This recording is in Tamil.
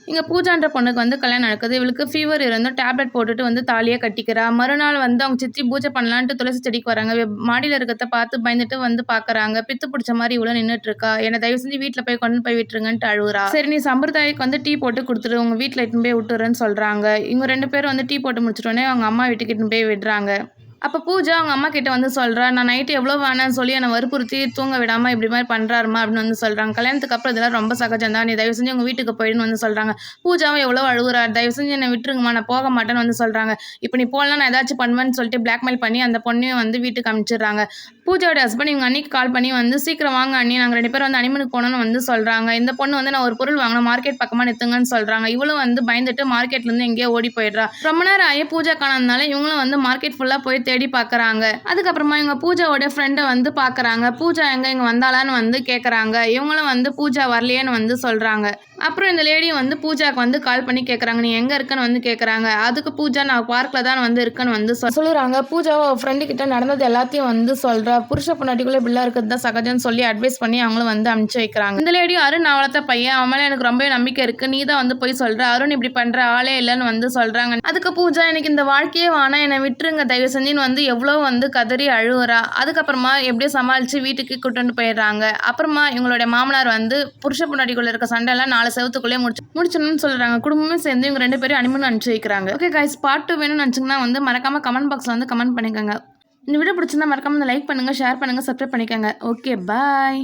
இங்கே பூஜான்ற பொண்ணுக்கு வந்து கல்யாணம் நடக்குது. இவளுக்கு ஃபீவர் இருந்தும் டேப்லெட் போட்டுட்டு வந்து தாலியை கட்டிக்கிறா. மறுநாள் வந்து அவங்க சித்தி பூஜை பண்ணலான்ட்டு துளசி செடிக்கு வராங்க. மாடியில் இருக்கிறத பார்த்து பயந்துட்டு வந்து பார்க்குறாங்க. பித்து பிடிச்ச மாதிரி இவ்வளோ நின்றுட்டு இருக்கா. என்னை தயவு செஞ்சு வீட்டில் போய் கொண்டு போய் விட்டுருங்கன்ட்டு அழுகுறா. சரி நீ சம்பிரதாயக்கு வந்து டீ போட்டு கொடுத்துரு, உங்கள் வீட்டில் இட்டுன்னு போய் விட்டுறேன்னு சொல்கிறாங்க. இவங்க 2 பேரும் வந்து டீ போட்டு முடிச்சிட்டோன்னே அவங்க அம்மா வீட்டுக்கு இட்டுன்னு போய் விடுறாங்க. அப்போ பூஜா அவங்க அம்மா கிட்ட வந்து சொல்கிறா, நான் நைட்டு எவ்வளோ வேணான்னு சொல்லி என்னை வற்புறுத்தி தூங்க விடாமல் இப்படி மாதிரி பண்ணுறாருமா அப்படின்னு வந்து சொல்கிறாங்க. கல்யாணத்துக்கு அப்புறம் இதெல்லாம் ரொம்ப சகஜம் தான், நீ தயவு செஞ்சு உங்கள் வீட்டுக்கு போயிடுன்னு வந்து சொல்கிறாங்க. பூஜாவும் எவ்வளோ அழுகுறா, தயவு செஞ்சு என்னை விட்டுருங்கம்மா, நான் போக மாட்டேன்னு வந்து சொல்கிறாங்க. இப்போ நீ போகலாம் நான் ஏதாச்சும் பண்ணுவேன்னு சொல்லிட்டு பிளாக்மெயில் பண்ணி அந்த பொண்ணையும் வந்து வீட்டுக்கு அனுப்பிச்சிடுறாங்க. பூஜாவோட ஹஸ்பண்ட் இவங்க அன்னிக்கு கால் பண்ணி வந்து சீக்கிரம் வாங்க அண்ணி, நாங்கள் 2 பேரும் வந்து அனிமனுக்கு போகணும்னு வந்து சொல்கிறாங்க. இந்த பொண்ணு வந்து நான் ஒரு பொருள் வாங்கினேன், மார்க்கெட் பக்கமாக நிறுத்துங்கன்னு சொல்கிறாங்க. இவளும் வந்து பயந்துட்டு மார்க்கெட்லேருந்து எங்கேயோ ஓடி போயிடுறா. ரொம்ப நேரம் ஆகி பூஜா காணதுனால இவங்களும் வந்து மார்க்கெட் ஃபுல்லாக போய் தேடி பார்க்குறாங்க. அதுக்கப்புறமா இவங்க பூஜாவோட ஃப்ரெண்டை வந்து பார்க்குறாங்க. பூஜா எங்கே இங்கே வந்தாலான்னு வந்து கேட்குறாங்க. இவங்களும் வந்து பூஜா வரலையேன்னு வந்து சொல்கிறாங்க. அப்புறம் இந்த லேடி வந்து பூஜாவுக்கு வந்து கால் பண்ணி கேட்குறாங்க, நீ எங்கே இருக்கன்னு வந்து கேட்குறாங்க. அதுக்கு பூஜா நான் பார்க்கில் தான் வந்து இருக்கேன்னு வந்து சொல்லுறாங்க. பூஜாவை ஃப்ரெண்டு கிட்ட நடந்தது எல்லாத்தையும் வந்து சொல்கிறா. புருஷ பொண்டாட்டிக்குள்ளே இப்படிலாம் இருக்கிறது தான் சகஜம்னு சொல்லி அட்வைஸ் பண்ணி அவங்களும் வந்து அனுப்பிச்சு வைக்கிறாங்க. இந்த லேடி அருண் நான் வளர்த்த பையன், அவன் மேலே எனக்கு ரொம்ப நம்பிக்கை இருக்குது, நீ தான் வந்து போய் சொல்கிற, அருண் இப்படி பண்ணுற ஆளே இல்லைன்னு வந்து சொல்கிறாங்க. அதுக்கு பூஜா எனக்கு இந்த வாழ்க்கையே வேணாம், என்னை விட்டுருங்க தயவு செஞ்சுன்னு வந்து எவ்வளோ வந்து கதறி அழுகுறா. அதுக்கப்புறமா எப்படியோ சமாளித்து வீட்டுக்கு கூட்டிட்டு போயிடுறாங்க. அப்புறமா இவங்களுடைய மாமனார் வந்து புருஷ பொண்டாட்டிக்குள்ளே இருக்க சண்டையெல்லாம் 4 செவத்துக்குள்ளே முடிச்சணும்னு சொல்கிறாங்க. குடும்பமே சேர்ந்து இவங்க 2 பேரும் அனிமன் அனுப்பிச்சு வைக்கிறாங்க. ஓகே கைஸ், பார்ட் 2 வேணும்னு நினச்சிங்கன்னா வந்து மறக்காம கமெண்ட் பாக்ஸில் வந்து கமெண்ட் பண்ணிக்கோங்க. இந்த வீடியோ பிடிச்சிருந்தா மறக்காம லைக் பண்ணுங்கள், ஷேர் பண்ணுங்கள், சப்ஸ்கிரைப் பண்ணிக்கோங்க. Okay bye.